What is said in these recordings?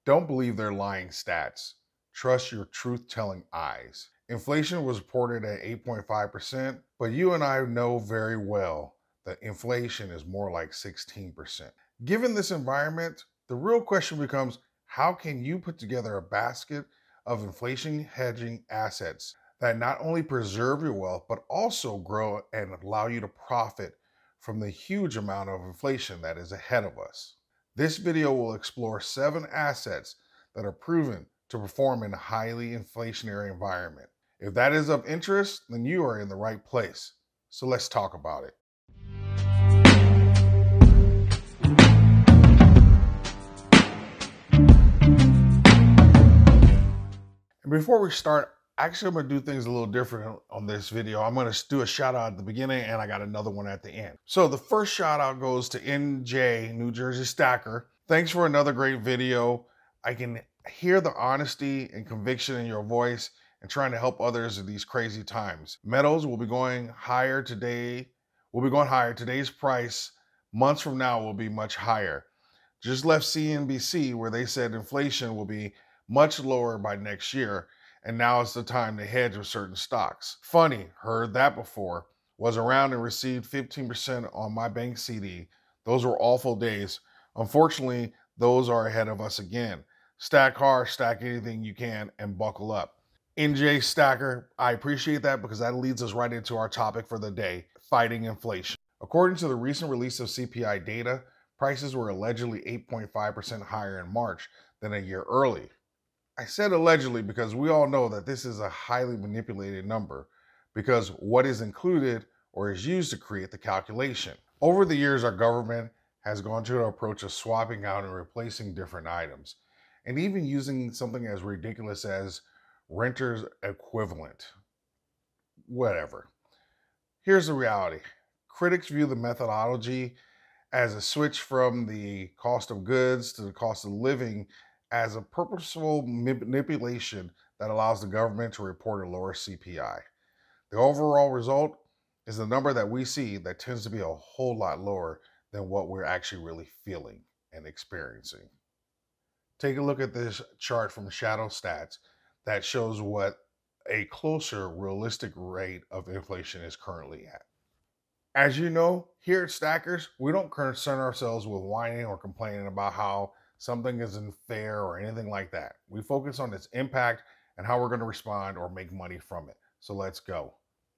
Don't believe their lying stats. Trust your truth-telling eyes. Inflation was reported at 8.5%, but you and I know very well that inflation is more like 16%. Given this environment, the real question becomes, how can you put together a basket of inflation hedging assets that not only preserve your wealth, but also grow and allow you to profit from the huge amount of inflation that is ahead of us? This video will explore 7 assets that are proven to perform in a highly inflationary environment. If that is of interest, then you are in the right place. So let's talk about it. And before we start, actually I'm going to do things a little different on this video. I'm going to do a shout out at the beginning and I got another one at the end. So the first shout out goes to NJ, New Jersey Stacker. Thanks for another great video. I can hear the honesty and conviction in your voice and trying to help others in these crazy times. Metals will be going higher today. Today's price months from now will be much higher. Just left CNBC where they said inflation will be much lower by next year, and now it's the time to hedge with certain stocks. Funny, heard that before. Was around and received 15% on my bank CD. Those were awful days. Unfortunately, those are ahead of us again. Stack hard, stack anything you can, and buckle up. NJ Stacker, I appreciate that because that leads us right into our topic for the day, fighting inflation. According to the recent release of CPI data, prices were allegedly 8.5% higher in March than a year early. I said allegedly because we all know that this is a highly manipulated number because what is included or is used to create the calculation. Over the years, our government has gone to an approach of swapping out and replacing different items, and even using something as ridiculous as renter's equivalent. Whatever. Here's the reality. Critics view the methodology as a switch from the cost of goods to the cost of living as a purposeful manipulation that allows the government to report a lower CPI. The overall result is the number that we see that tends to be a whole lot lower than what we're actually really feeling and experiencing. Take a look at this chart from Shadow Stats that shows what a closer realistic rate of inflation is currently at. As you know, here at Stackers, we don't concern ourselves with whining or complaining about how something isn't fair or anything like that. We focus on its impact and how we're going to respond or make money from it. So let's go.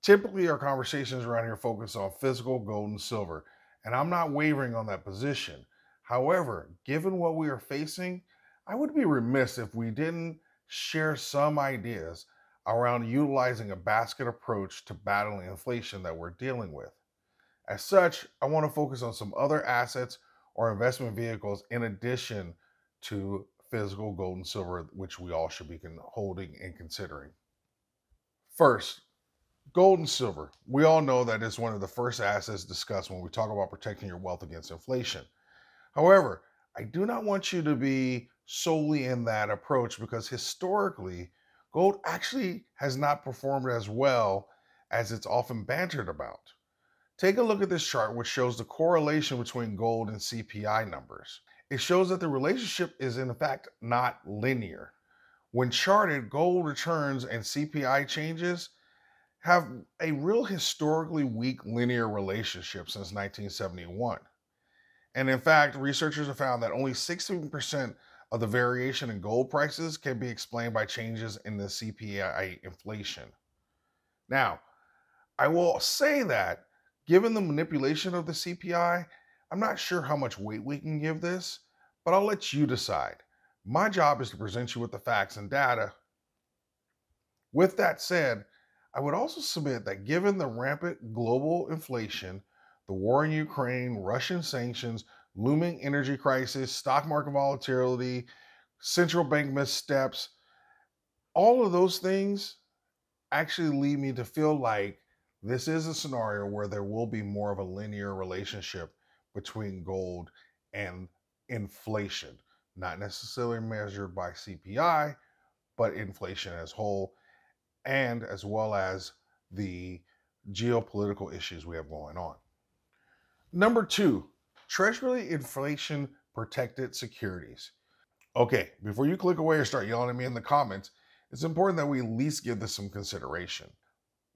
Typically, our conversations around here focus on physical gold and silver, and I'm not wavering on that position. However, given what we are facing, I would be remiss if we didn't share some ideas around utilizing a basket approach to battling inflation that we're dealing with. As such, I want to focus on some other assets or investment vehicles in addition to physical gold and silver, which we all should be holding and considering. First, gold and silver. We all know that it's one of the first assets discussed when we talk about protecting your wealth against inflation. However, I do not want you to be solely in that approach because historically, gold actually has not performed as well as it's often bantered about. Take a look at this chart, which shows the correlation between gold and CPI numbers. It shows that the relationship is in fact not linear. When charted, gold returns and CPI changes have a real historically weak linear relationship since 1971. And in fact, researchers have found that only 16% of the variation in gold prices can be explained by changes in the CPI inflation. Now, I will say that given the manipulation of the CPI, I'm not sure how much weight we can give this, but I'll let you decide. My job is to present you with the facts and data. With that said, I would also submit that given the rampant global inflation, the war in Ukraine, Russian sanctions, looming energy crisis, stock market volatility, central bank missteps, all of those things actually lead me to feel like this is a scenario where there will be more of a linear relationship between gold and inflation, not necessarily measured by CPI, but inflation as whole, and as well as the geopolitical issues we have going on. Number 2, Treasury inflation protected securities. Okay, before you click away or start yelling at me in the comments, it's important that we at least give this some consideration.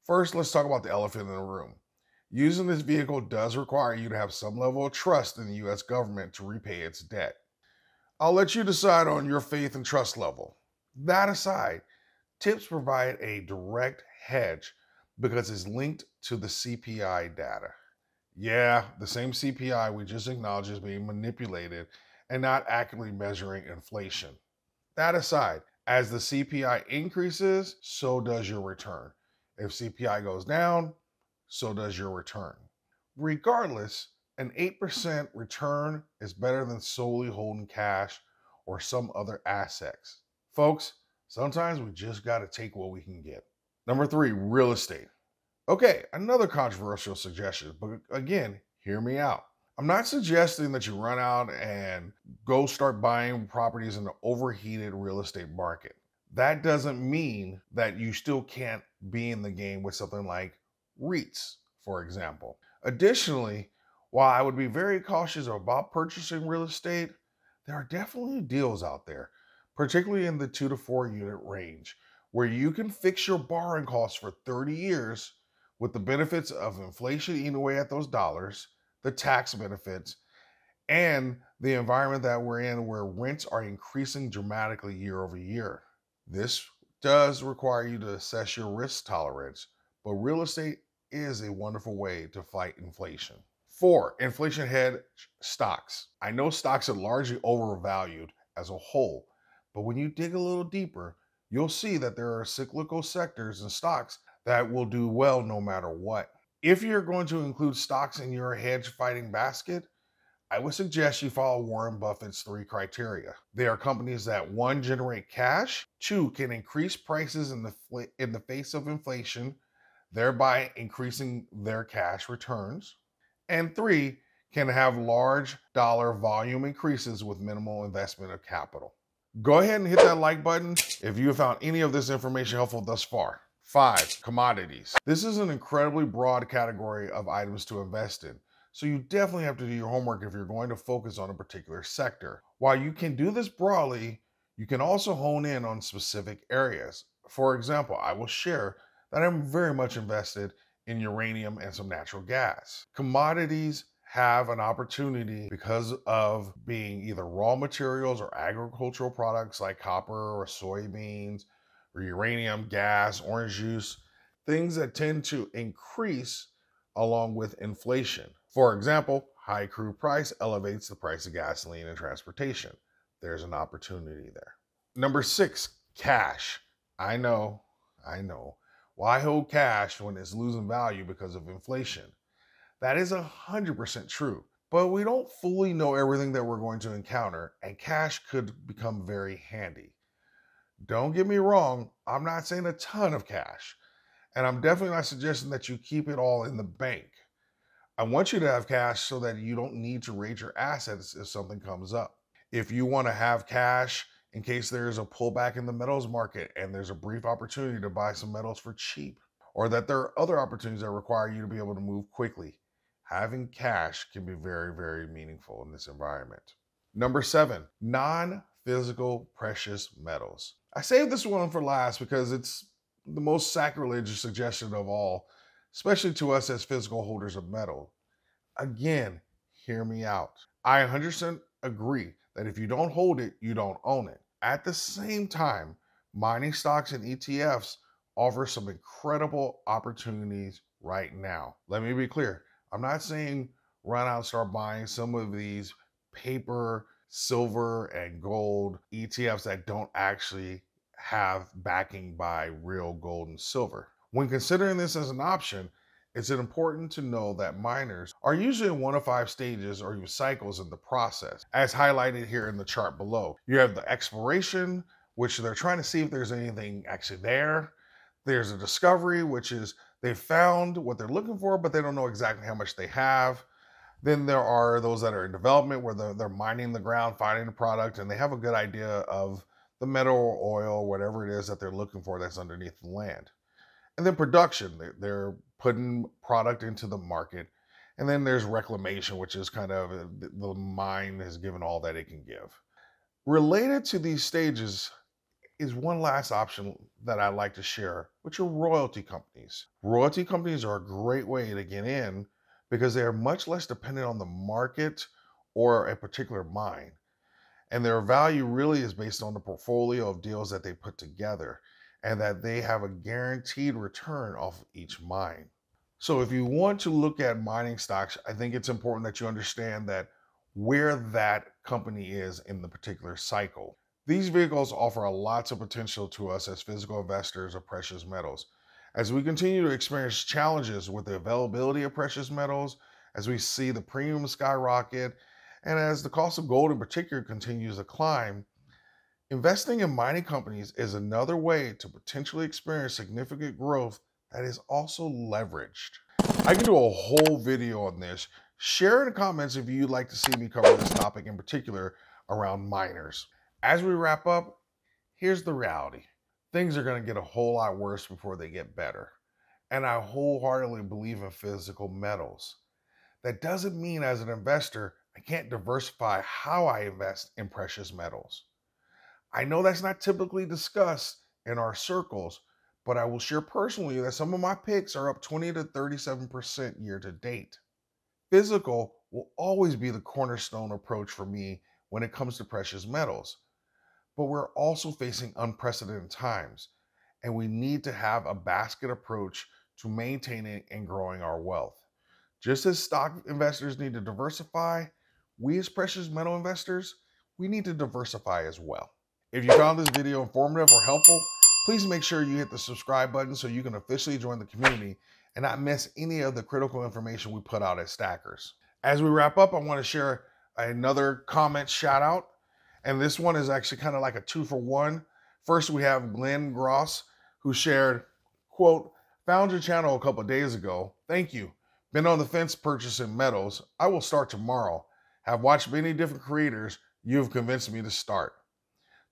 First, let's talk about the elephant in the room. Using this vehicle does require you to have some level of trust in the US government to repay its debt. I'll let you decide on your faith and trust level. That aside, TIPS provide a direct hedge because it's linked to the CPI data. Yeah, the same CPI we just acknowledged is being manipulated and not accurately measuring inflation. That aside, as the CPI increases, so does your return. If CPI goes down, so does your return. Regardless, an 8% return is better than solely holding cash or some other assets. Folks, sometimes we just got to take what we can get. Number 3, real estate. Okay, another controversial suggestion, but again, hear me out. I'm not suggesting that you run out and go start buying properties in the overheated real estate market. That doesn't mean that you still can't be in the game with something like REITs, for example. Additionally, while I would be very cautious about purchasing real estate, there are definitely deals out there, particularly in the 2 to 4 unit range, where you can fix your borrowing costs for 30 years with the benefits of inflation eating away at those dollars, the tax benefits, and the environment that we're in where rents are increasing dramatically year over year. This does require you to assess your risk tolerance, but real estate is a wonderful way to fight inflation. 4, inflation hedge stocks. I know stocks are largely overvalued as a whole, but when you dig a little deeper, you'll see that there are cyclical sectors and stocks that will do well no matter what. If you're going to include stocks in your hedge fighting basket, I would suggest you follow Warren Buffett's 3 criteria. They are companies that 1, generate cash, 2, can increase prices in the face of inflation, thereby increasing their cash returns, and 3, can have large dollar volume increases with minimal investment of capital. Go ahead and hit that like button if you have found any of this information helpful thus far. 5, commodities. This is an incredibly broad category of items to invest in, so you definitely have to do your homework if you're going to focus on a particular sector. While you can do this broadly, you can also hone in on specific areas. For example, I will share that I'm very much invested in uranium and some natural gas. Commodities have an opportunity because of being either raw materials or agricultural products like copper or soybeans or uranium, gas, orange juice, things that tend to increase along with inflation. For example, high crude price elevates the price of gasoline and transportation. There's an opportunity there. Number 6, cash. I know. Why hold cash when it's losing value because of inflation? That is 100% true, but we don't fully know everything that we're going to encounter, and cash could become very handy. Don't get me wrong, I'm not saying a ton of cash, and I'm definitely not suggesting that you keep it all in the bank. I want you to have cash so that you don't need to raise your assets if something comes up. If you want to have cash in case there's a pullback in the metals market and there's a brief opportunity to buy some metals for cheap, or that there are other opportunities that require you to be able to move quickly, having cash can be very, very meaningful in this environment. Number 7, non-physical precious metals. I saved this one for last because it's the most sacrilegious suggestion of all, especially to us as physical holders of metal. Again, hear me out. I 100% agree that if you don't hold it, you don't own it. At the same time, mining stocks and ETFs offer some incredible opportunities right now. Let me be clear. I'm not saying run out and start buying some of these paper, silver, and gold ETFs that don't actually have backing by real gold and silver. When considering this as an option, it's important to know that miners are usually in 1 of 5 stages or even cycles in the process, as highlighted here in the chart below. You have the exploration, which they're trying to see if there's anything actually there. There's a discovery, which is they found what they're looking for, but they don't know exactly how much they have. Then there are those that are in development where they're mining the ground, finding the product, and they have a good idea of the metal or oil, whatever it is that they're looking for that's underneath the land. And then production, they're putting product into the market. And then there's reclamation, which is kind of the mine has given all that it can give. Related to these stages is one last option that I'd like to share, which are royalty companies. Royalty companies are a great way to get in because they are much less dependent on the market or a particular mine. And their value really is based on the portfolio of deals that they put together and that they have a guaranteed return off each mine. So if you want to look at mining stocks, I think it's important that you understand that where that company is in the particular cycle. These vehicles offer lots of potential to us as physical investors of precious metals. As we continue to experience challenges with the availability of precious metals, as we see the premium skyrocket, and as the cost of gold in particular continues to climb, investing in mining companies is another way to potentially experience significant growth that is also leveraged. I can do a whole video on this. Share in the comments if you'd like to see me cover this topic in particular around miners. As we wrap up, here's the reality. Things are going to get a whole lot worse before they get better. And I wholeheartedly believe in physical metals. That doesn't mean as an investor, I can't diversify how I invest in precious metals. I know that's not typically discussed in our circles, but I will share personally that some of my picks are up 20 to 37% year to date. Physical will always be the cornerstone approach for me when it comes to precious metals, but we're also facing unprecedented times, and we need to have a basket approach to maintaining and growing our wealth. Just as stock investors need to diversify, we as precious metal investors, we need to diversify as well. If you found this video informative or helpful, please make sure you hit the subscribe button so you can officially join the community and not miss any of the critical information we put out at Stackers. As we wrap up, I want to share another comment shout out, and this one is actually kind of like a 2-for-1. First, we have Glenn Gross, who shared, quote, "Found your channel a couple days ago. Thank you. Been on the fence purchasing metals. I will start tomorrow. Have watched many different creators. You have convinced me to start."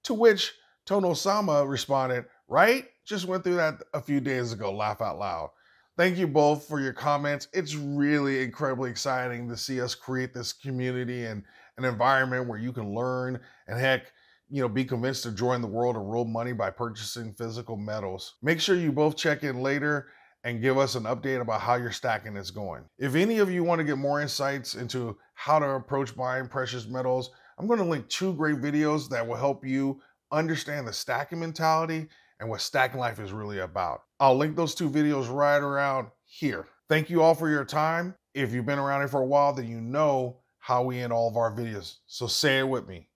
To which Tono Sama responded, "Right? Just went through that a few days ago, laugh out loud." Thank you both for your comments. It's really incredibly exciting to see us create this community and an environment where you can learn and heck, be convinced to join the world of real money by purchasing physical metals. Make sure you both check in later and give us an update about how your stacking is going. If any of you want to get more insights into how to approach buying precious metals, I'm going to link 2 great videos that will help you understand the stacking mentality and what stacking life is really about. I'll link those 2 videos right around here. Thank you all for your time. If you've been around here for a while, then you know how we end all of our videos. So say it with me.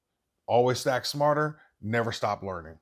Always stack smarter, never stop learning.